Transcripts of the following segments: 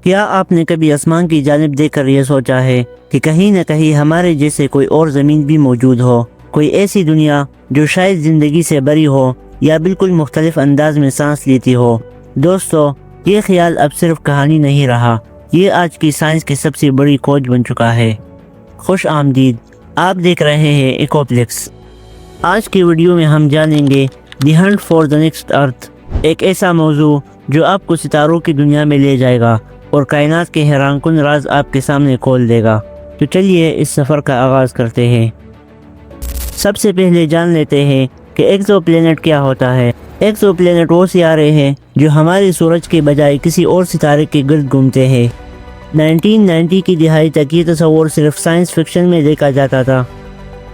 کیا آپ نے کبھی آسمان کی جانب دیکھ کر یہ سوچا ہے کہ کہیں نہ کہیں ہمارے جیسے کوئی اور زمین بھی موجود ہو، کوئی ایسی دنیا جو شاید زندگی سے بری ہو یا بالکل مختلف انداز میں سانس لیتی ہو؟ دوستو، یہ خیال اب صرف کہانی نہیں رہا، یہ آج کی سائنس کی سب سے بڑی کھوج بن چکا ہے۔ خوش آمدید، آپ دیکھ رہے ہیں ایکوپلیکس۔ آج کی ویڈیو میں ہم جانیں گے دی ہنٹ فار دی نیکسٹ ارتھ، ایک ایسا موضوع جو آپ کو ستاروں کی دنیا میں لے جائے گا اور کائنات کے حیران کن راز آپ کے سامنے کھول دے گا۔ تو چلیے اس سفر کا آغاز کرتے ہیں۔ سب سے پہلے جان لیتے ہیں کہ ایکزو پلینٹ کیا ہوتا ہے۔ ایکزو پلینٹ وہ سیارے ہیں جو ہمارے سورج کے بجائے کسی اور ستارے کے گرد گھومتے ہیں۔ 1990 کی دہائی تک یہ تصور صرف سائنس فکشن میں دیکھا جاتا تھا،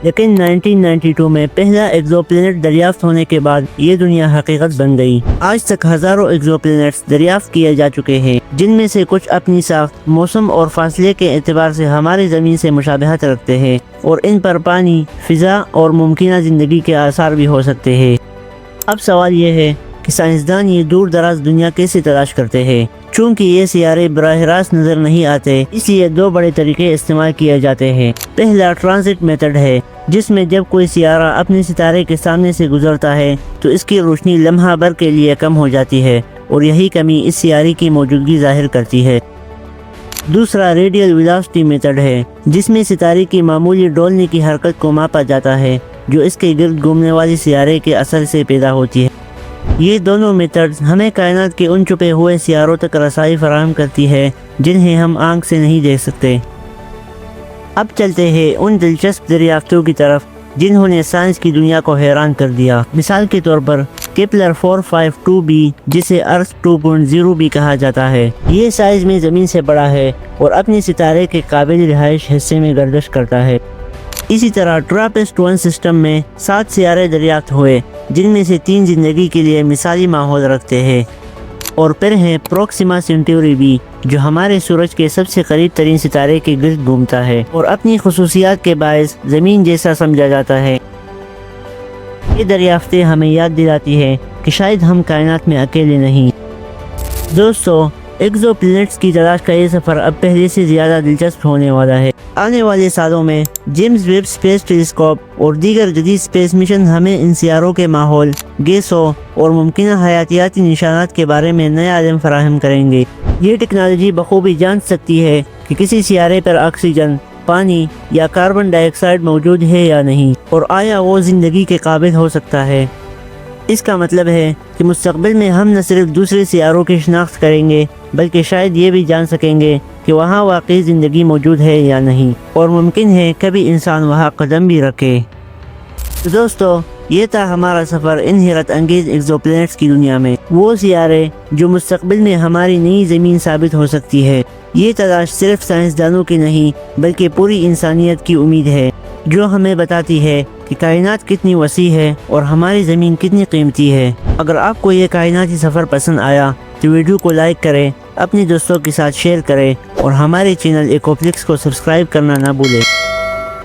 لیکن 1992 میں پہلا ایکزو پلینٹ دریافت ہونے کے بعد یہ دنیا حقیقت بن گئی۔ آج تک ہزاروں ایکزو پلینٹس دریافت کیے جا چکے ہیں، جن میں سے کچھ اپنی ساخت، موسم اور فاصلے کے اعتبار سے ہماری زمین سے مشابہت رکھتے ہیں، اور ان پر پانی، فضا اور ممکنہ زندگی کے آثار بھی ہو سکتے ہیں۔ اب سوال یہ ہے کہ سائنسدان یہ دور دراز دنیا کیسے تلاش کرتے ہیں؟ چونکہ یہ سیارے براہ راست نظر نہیں آتے، اس لیے دو بڑے طریقے استعمال کیے جاتے ہیں۔ پہلا ٹرانزٹ میتھڈ ہے، جس میں جب کوئی سیارہ اپنے ستارے کے سامنے سے گزرتا ہے تو اس کی روشنی لمحہ بھر کے لیے کم ہو جاتی ہے، اور یہی کمی اس سیارے کی موجودگی ظاہر کرتی ہے۔ دوسرا ریڈیل ویلاسٹی میتھڈ ہے، جس میں ستارے کی معمولی ڈولنے کی حرکت کو ماپا جاتا ہے جو اس کے گرد گھومنے والی سیارے کے اثر سے پیدا ہوتی ہے۔ یہ دونوں میتھڈز ہمیں کائنات کے ان چھپے ہوئے سیاروں تک رسائی فراہم کرتی ہے جنہیں ہم آنکھ سے نہیں دیکھ سکتے۔ اب چلتے ہیں ان دلچسپ دریافتوں کی طرف جنہوں نے سائنس کی دنیا کو حیران کر دیا۔ مثال کے طور پر کیپلر 452b، جسے ارتھ 2.0 بھی کہا جاتا ہے، یہ سائز میں زمین سے بڑا ہے اور اپنے ستارے کے قابل رہائش حصے میں گردش کرتا ہے۔ اسی طرح ٹراپسٹ 1 سسٹم میں 7 سیارے دریافت ہوئے، جن میں سے 3 زندگی کے لیے مثالی ماحول رکھتے ہیں۔ اور پھر ہے پروکسیما سینٹوری بھی، جو ہمارے سورج کے سب سے قریب ترین ستارے کے گرد گھومتا ہے اور اپنی خصوصیات کے باعث زمین جیسا سمجھا جاتا ہے۔ یہ دریافتیں ہمیں یاد دلاتی ہے کہ شاید ہم کائنات میں اکیلے نہیں۔ دوستو، ایکزو پلینٹس کی تلاش کا یہ سفر اب پہلے سے زیادہ دلچسپ ہونے والا ہے۔ آنے والے سالوں میں جیمز ویب اسپیس ٹیلیسکوپ اور دیگر جدید اسپیس مشن ہمیں ان سیاروں کے ماحول، گیسوں اور ممکنہ حیاتیاتی نشانات کے بارے میں نیا علم فراہم کریں گے۔ یہ ٹیکنالوجی بخوبی جان سکتی ہے کہ کسی سیارے پر آکسیجن، پانی یا کاربن ڈائی آکسائڈ موجود ہے یا نہیں، اور آیا وہ زندگی کے قابل ہو سکتا ہے۔ اس کا مطلب ہے کہ مستقبل میں ہم نہ صرف دوسرے سیاروں کی شناخت کریں گے، بلکہ شاید یہ بھی جان سکیں گے کہ وہاں واقعی زندگی موجود ہے یا نہیں، اور ممکن ہے کبھی انسان وہاں قدم بھی رکھے۔ تو دوستو، یہ تھا ہمارا سفر ان حیرت انگیز ایکزو پلینٹس کی دنیا میں، وہ سیارے جو مستقبل میں ہماری نئی زمین ثابت ہو سکتی ہے۔ یہ تلاش صرف سائنسدانوں کی نہیں بلکہ پوری انسانیت کی امید ہے، جو ہمیں بتاتی ہے کہ کائنات کتنی وسیع ہے اور ہماری زمین کتنی قیمتی ہے۔ اگر آپ کو یہ کائناتی سفر پسند آیا تو ویڈیو کو لائک کریں، اپنے دوستوں کے ساتھ شیئر کریں، اور ہمارے چینل ایکوپلیکس کو سبسکرائب کرنا نہ بھولیں۔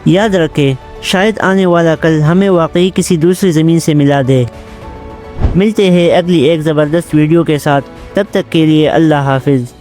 یاد رکھیں، شاید آنے والا کل ہمیں واقعی کسی دوسری زمین سے ملا دے۔ ملتے ہیں اگلی ایک زبردست ویڈیو کے ساتھ، تب تک کے لیے اللہ حافظ۔